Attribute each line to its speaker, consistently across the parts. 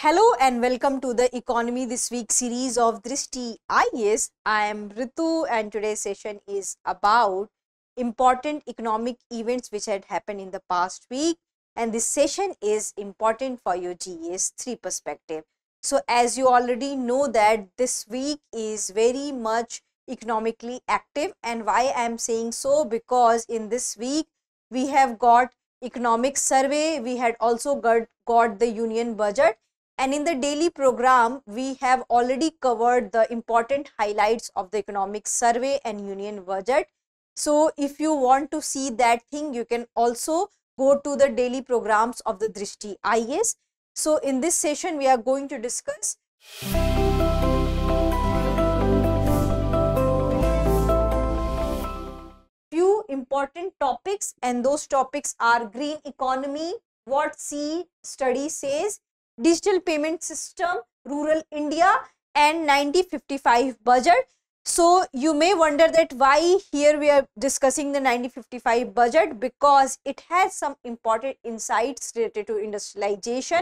Speaker 1: Hello and welcome to the Economy This Week series of Drishti IAS. I am Ritu and today's session is about important economic events which had happened in the past week, and this session is important for your GS 3 perspective. So as you already know that this week is very much economically active, and why I am saying so, because in this week we have got economic survey, we had also got the union budget, and in the daily program, we have already covered the important highlights of the economic survey and union budget. So if you want to see that thing, you can also go to the daily programs of the Drishti IAS. So in this session, we are going to discuss few important topics, and those topics are green economy, what C study says, digital payment system, rural India, and 9055 budget. So you may wonder that why here we are discussing the 9055 budget, because it has some important insights related to industrialization,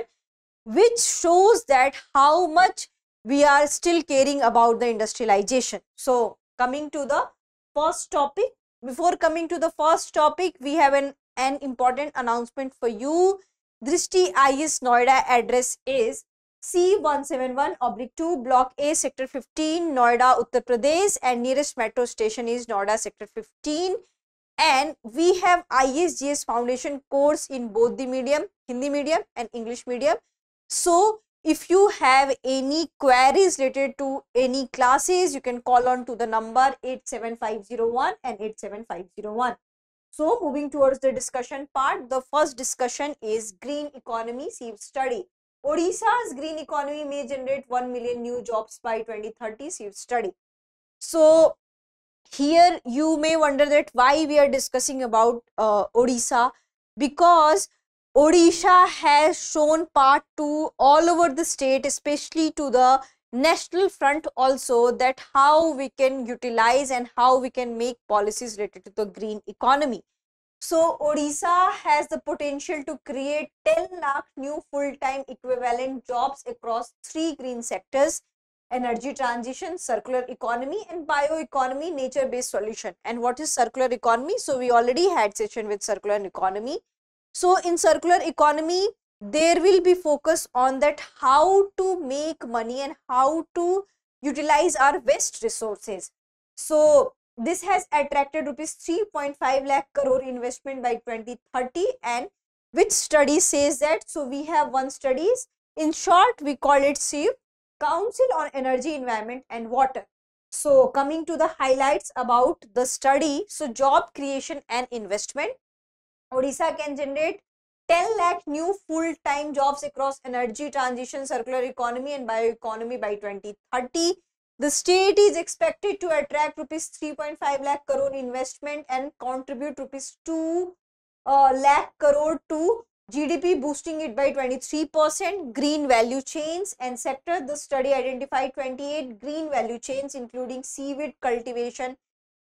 Speaker 1: which shows that how much we are still caring about the industrialization. So coming to the first topic, before coming to the first topic, we have an important announcement for you. Drishti IAS Noida address is C171/2 Block A Sector 15 Noida Uttar Pradesh, and nearest metro station is Noida Sector 15. And we have IAS Foundation course in both the medium, Hindi medium and English medium. So if you have any queries related to any classes, you can call on to the number 87501 and 87501. So moving towards the discussion part, the first discussion is green economy SEEV study. Odisha's green economy may generate 1 million new jobs by 2030 SEEV study. So here you may wonder that why we are discussing about Odisha, because Odisha has shown part to all over the state, especially to the national front also, that how we can utilize and how we can make policies related to the green economy. So Odisha has the potential to create 10 lakh new full-time equivalent jobs across 3 green sectors: energy transition, circular economy, and bioeconomy, nature-based solution. And what is circular economy? So we already had session with circular economy. So in circular economy, there will be focus on that how to make money and how to utilize our waste resources. So this has attracted rupees 3.5 lakh crore investment by 2030, and which study says that? So we have one studies, in short we call it CEEV, Council on Energy, Environment and Water. So coming to the highlights about the study, so job creation and investment, Odisha can generate 10 lakh new full-time jobs across energy transition, circular economy and bioeconomy by 2030. The state is expected to attract rupees 3.5 lakh crore investment and contribute rupees 2 lakh crore to GDP, boosting it by 23%. Green value chains and sector, the study identified 28 green value chains including seaweed cultivation,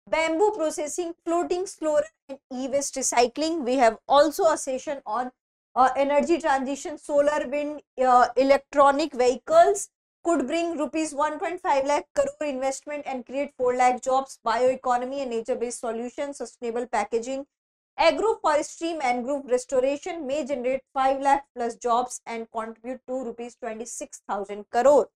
Speaker 1: bamboo processing, floating solar and e-waste recycling. We have also a session on energy transition, solar, wind, electronic vehicles could bring rupees 1.5 lakh crore investment and create 4 lakh jobs. Bioeconomy and nature-based solutions, sustainable packaging, agroforestry, mangrove restoration may generate 5 lakh plus jobs and contribute to rupees 26,000 crore.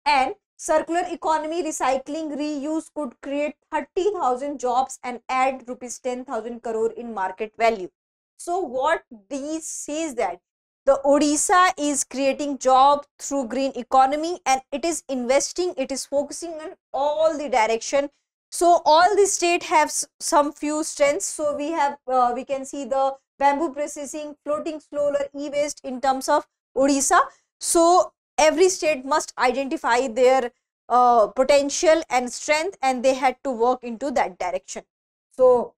Speaker 1: And circular economy, recycling, reuse could create 30,000 jobs and add rupees 10,000 crore in market value. So what these says that the Odisha is creating job through green economy, and it is investing, it is focusing on all the direction. So all the state have some few strengths. So we have we can see the bamboo processing, floating solar, e-waste in terms of Odisha. So every state must identify their potential and strength, and they had to work into that direction. So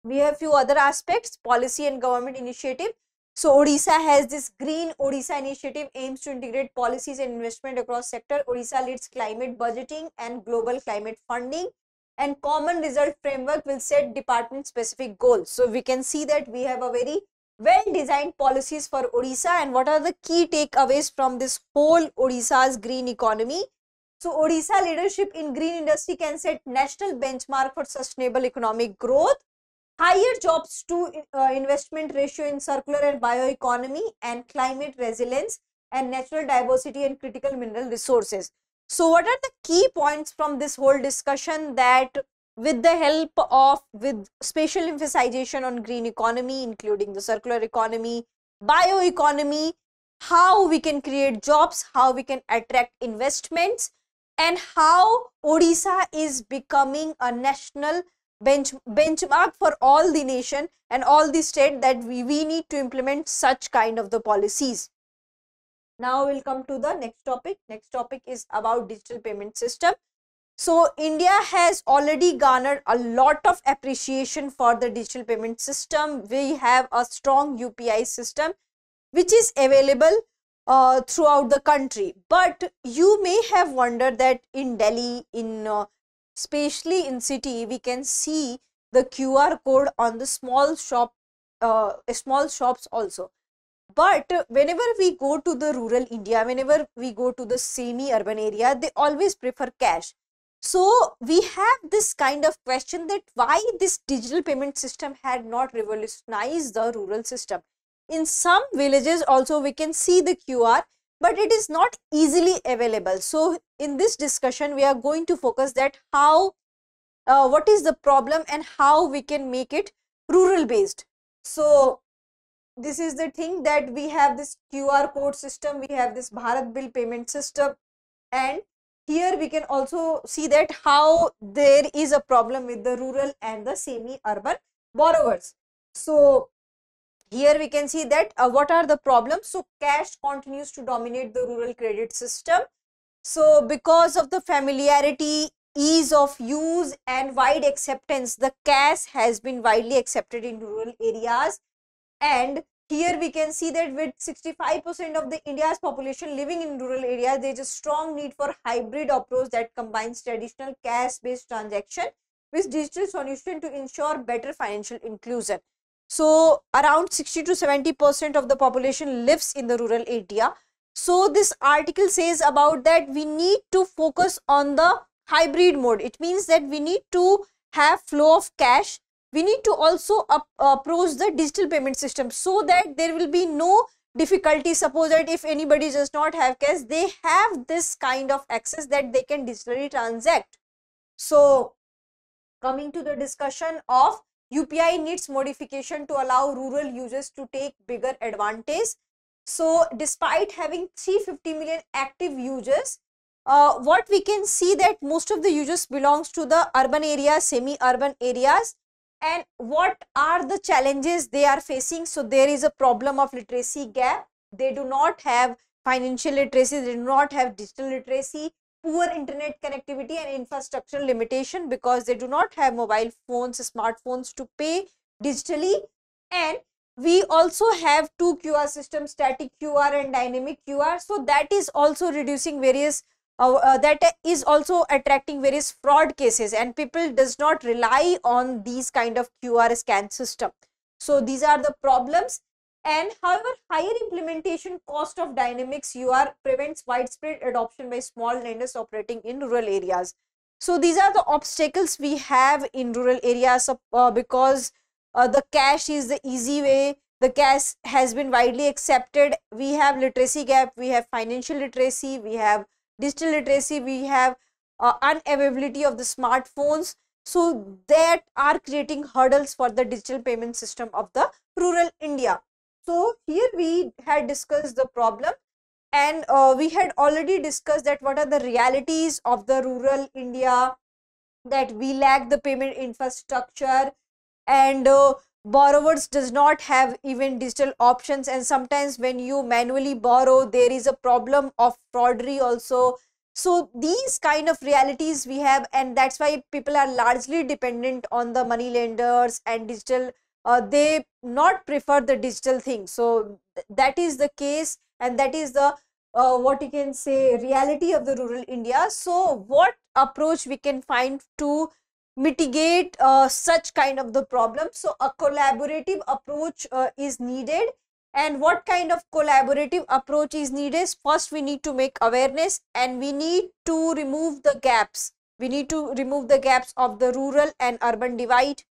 Speaker 1: we have few other aspects, policy and government initiative. So Odisha has this Green Odisha initiative, aims to integrate policies and investment across sector. Odisha leads climate budgeting and global climate funding, and common result framework will set department specific goals. So we can see that we have a very well designed policies for Odisha, and what are the key takeaways from this whole Odisha's green economy. So Odisha leadership in green industry can set national benchmark for sustainable economic growth, higher jobs to investment ratio in circular and bioeconomy, and climate resilience and natural diversity and critical mineral resources. So what are the key points from this whole discussion? That with the help of, with special emphasization on green economy, including the circular economy, bioeconomy, how we can create jobs, how we can attract investments, and how Odisha is becoming a national benchmark for all the nation and all the state, that we need to implement such kind of the policies. Now we'll come to the next topic. Next topic is about digital payment system. So India has already garnered a lot of appreciation for the digital payment system. We have a strong UPI system which is available throughout the country. But you may have wondered that in Delhi, especially in city, we can see the QR code on the small shops also. But whenever we go to the rural India, whenever we go to the semi-urban area, they always prefer cash. So we have this kind of question that why this digital payment system had not revolutionized the rural system. In some villages also we can see the QR, but it is not easily available. So in this discussion we are going to focus that how, what is the problem and how we can make it rural based. So this is the thing, that we have this QR code system, we have this Bharat bill payment system, and here we can also see that how there is a problem with the rural and the semi-urban borrowers. So here we can see that what are the problems. So cash continues to dominate the rural credit system. So because of the familiarity, ease of use and wide acceptance, the cash has been widely accepted in rural areas. And here we can see that with 65% of the India's population living in rural areas, there is a strong need for hybrid approach that combines traditional cash-based transaction with digital solution to ensure better financial inclusion. So around 60 to 70% of the population lives in the rural area. So this article says about that we need to focus on the hybrid mode. It means that we need to have flow of cash. We need to also approach the digital payment system so that there will be no difficulty. Suppose that if anybody does not have cash, they have this kind of access that they can digitally transact. So coming to the discussion of UPI needs modification to allow rural users to take bigger advantage. So despite having 350 million active users, what we can see that most of the users belongs to the urban areas, semi-urban areas. And what are the challenges they are facing? So there is a problem of literacy gap. They do not have financial literacy, they do not have digital literacy, poor internet connectivity and infrastructure limitation because they do not have mobile phones, smartphones to pay digitally. And we also have two QR systems, static QR and dynamic QR. So that is also reducing various that is also attracting various fraud cases, and people does not rely on these kind of QR scan system. So these are the problems. And however, higher implementation cost of dynamics UR prevents widespread adoption by small lenders operating in rural areas. So these are the obstacles we have in rural areas because the cash is the easy way. The cash has been widely accepted. We have literacy gap, we have financial literacy, we have digital literacy, we have unavailability of the smartphones. So that are creating hurdles for the digital payment system of the rural India. So here we had discussed the problem, and we had already discussed that what are the realities of the rural India, that we lack the payment infrastructure, and borrowers does not have even digital options, and sometimes when you manually borrow there is a problem of fraudery also. So these kind of realities we have, and that's why people are largely dependent on the money lenders and digital. They not prefer the digital thing. So that is the case, and that is the what you can say reality of the rural India. So what approach we can find to mitigate such kind of the problem. So a collaborative approach is needed. And what kind of collaborative approach is needed? First, we need to make awareness, and we need to remove the gaps. We need to remove the gaps of the rural and urban divide,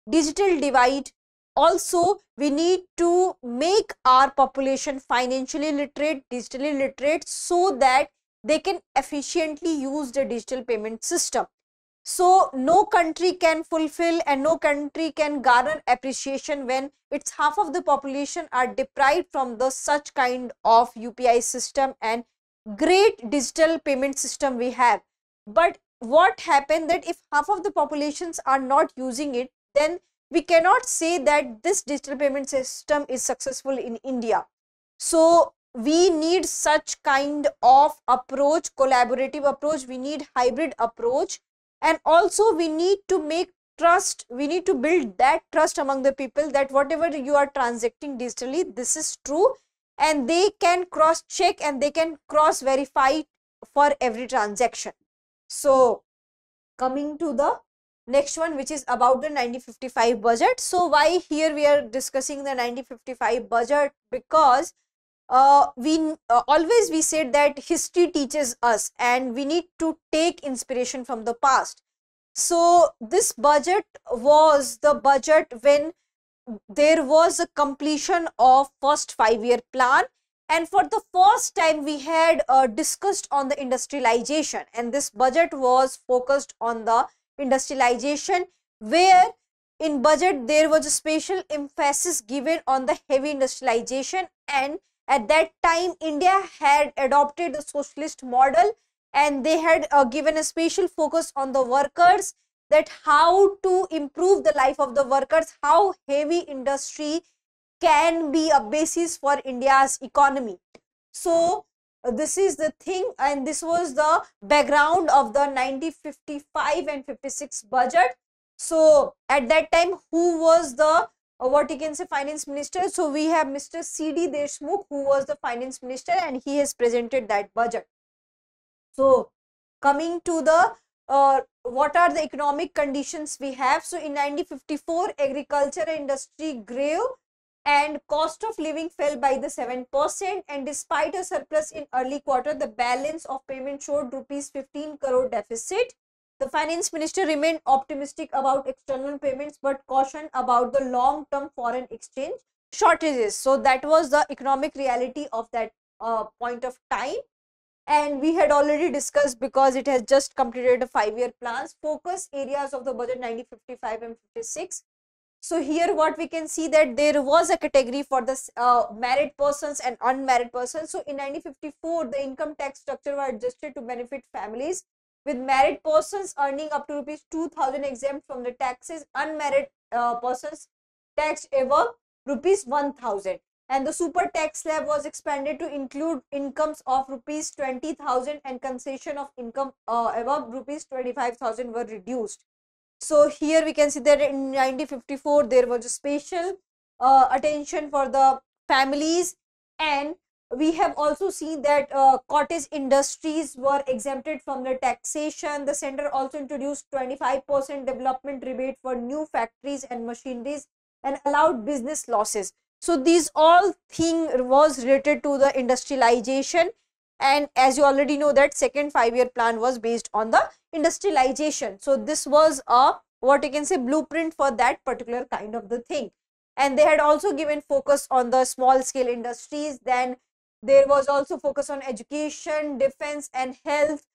Speaker 1: digital divide. Also, we need to make our population financially literate, digitally literate, so that they can efficiently use the digital payment system. So no country can fulfill and no country can garner appreciation when its half of the population are deprived from the such kind of UPI system and great digital payment system we have. But what happened that if half of the populations are not using it, then we cannot say that this digital payment system is successful in India. So we need such kind of approach, collaborative approach, we need hybrid approach. And also we need to make trust, we need to build that trust among the people that whatever you are transacting digitally, this is true, and they can cross check and they can cross verify for every transaction. So coming to the next one, which is about the 1955 budget. So why here we are discussing the 1955 budget? Because always we said that history teaches us and we need to take inspiration from the past. So this budget was the budget when there was a completion of first 5-year plan, and for the first time we had discussed on the industrialization, and this budget was focused on the industrialization, where in budget there was a special emphasis given on the heavy industrialization. And at that time India had adopted the socialist model, and they had given a special focus on the workers, that how to improve the life of the workers, how heavy industry can be a basis for India's economy. So this is the thing, and this was the background of the 1955 and 56 budget. So at that time, who was the what you can say finance minister? So we have Mr. C.D. Deshmukh, who was the finance minister, and he has presented that budget. So coming to the what are the economic conditions we have? So in 1954, agriculture and industry grew and cost of living fell by the 7%, and despite a surplus in early quarter, the balance of payment showed rupees 15 crore deficit. The finance minister remained optimistic about external payments but cautioned about the long-term foreign exchange shortages. So that was the economic reality of that point of time. And we had already discussed, because it has just completed a 5-year plans, focus areas of the budget 1955 and 56. So here what we can see, that there was a category for the married persons and unmarried persons. So in 1954, the income tax structure was adjusted to benefit families, with married persons earning up to rupees 2,000 exempt from the taxes, unmarried persons taxed above rupees 1,000. And the super tax slab was expanded to include incomes of rupees 20,000, and concession of income above rupees 25,000 were reduced. So here we can see that in 1954 there was a special attention for the families, and we have also seen that cottage industries were exempted from the taxation. The center also introduced 25% development rebate for new factories and machineries and allowed business losses. So these all thing was related to the industrialization, and as you already know that second 5-year plan was based on the industrialization. So this was a what you can say blueprint for that particular kind of the thing. And they had also given focus on the small scale industries. Then there was also focus on education, defense and health,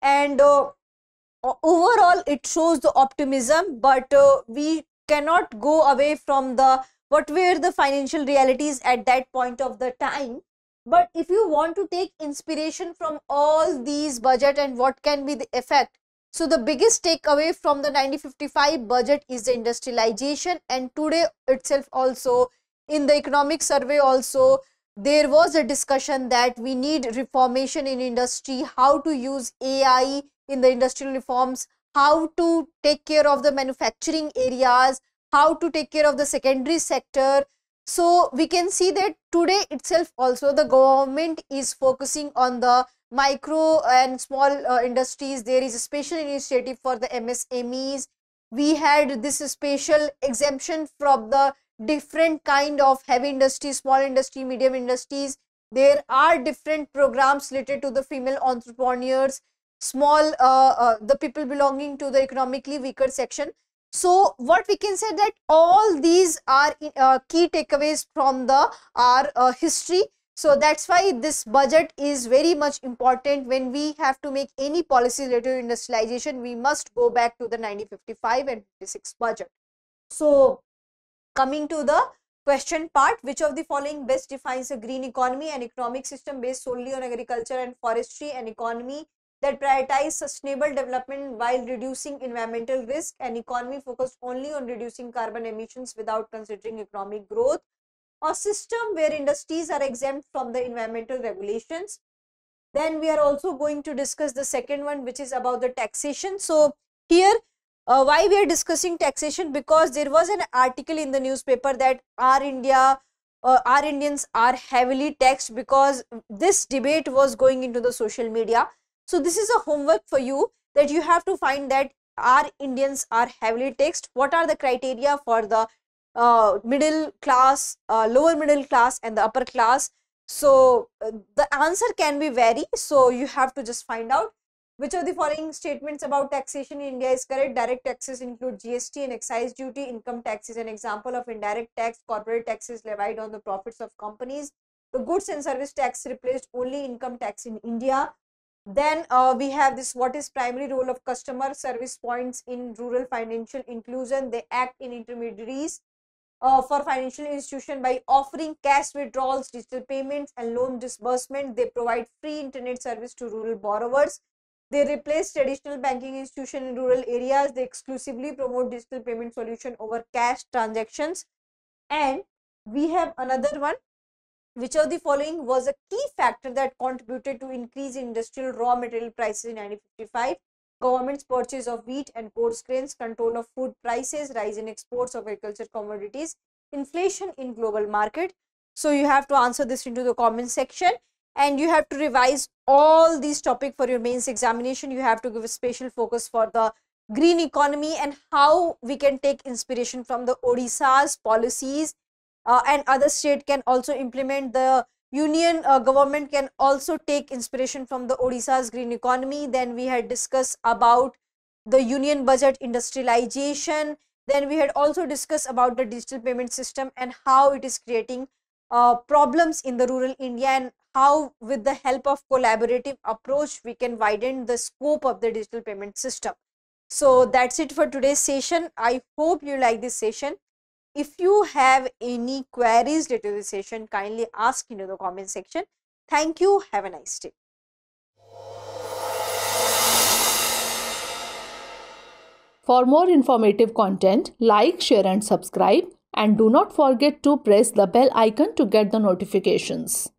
Speaker 1: and overall it shows the optimism. But we cannot go away from the what were the financial realities at that point of the time. But if you want to take inspiration from all these budget and what can be the effect, so the biggest takeaway from the 1955 budget is the industrialization. And today itself also in the economic survey also there was a discussion that we need reformation in industry, how to use AI in the industrial reforms, how to take care of the manufacturing areas, how to take care of the secondary sector. So we can see that today itself also the government is focusing on the micro and small industries. There is a special initiative for the MSMEs. we had this special exemption from the different kind of heavy industry, small industry, medium industries. There are different programs related to the female entrepreneurs, small the people belonging to the economically weaker section. So what we can say that all these are key takeaways from the our history. So that's why this budget is very much important. When we have to make any policy related to industrialization, we must go back to the 1955 and 56 budget. So coming to the question part, which of the following best defines a green economy? An economic system based solely on agriculture and forestry, an economy that prioritizes sustainable development while reducing environmental risk, an economy focused only on reducing carbon emissions without considering economic growth, a system where industries are exempt from the environmental regulations. Then we are also going to discuss the second one, which is about the taxation. So here why we are discussing taxation, because there was an article in the newspaper that our Indians are heavily taxed, because this debate was going into the social media. So this is a homework for you, that you have to find that our Indians are heavily taxed. What are the criteria for the middle class, lower middle class and the upper class? So the answer can be vary, so you have to just find out. Which of the following statements about taxation in India is correct? Direct taxes include GST and excise duty. Income tax is an example of indirect tax. Corporate taxes levied on the profits of companies. The goods and service tax replaced only income tax in India. Then we have this, what is primary role of customer service points in rural financial inclusion? They act in intermediaries for financial institution by offering cash withdrawals, digital payments and loan disbursement. They provide free internet service to rural borrowers. They replace traditional banking institution in rural areas. They exclusively promote digital payment solution over cash transactions. And we have another one. Which of the following was a key factor that contributed to increase in industrial raw material prices in 1955? Government's purchase of wheat and coarse grains, control of food prices, rise in exports of agriculture commodities, inflation in global market. So you have to answer this into the comment section, and you have to revise all these topics for your mains examination. You have to give a special focus for the green economy and how we can take inspiration from the Odisha's policies, and other state can also implement. The union government can also take inspiration from the Odisha's green economy. Then we had discussed about the union budget industrialization. Then we had also discussed about the digital payment system and how it is creating problems in the rural India, and how with the help of collaborative approach we can widen the scope of the digital payment system. So that's it for today's session. I hope you like this session. If you have any queries related to this session, kindly ask into the comment section. Thank you. Have a nice day.
Speaker 2: For more informative content, like, share and subscribe, and do not forget to press the bell icon to get the notifications.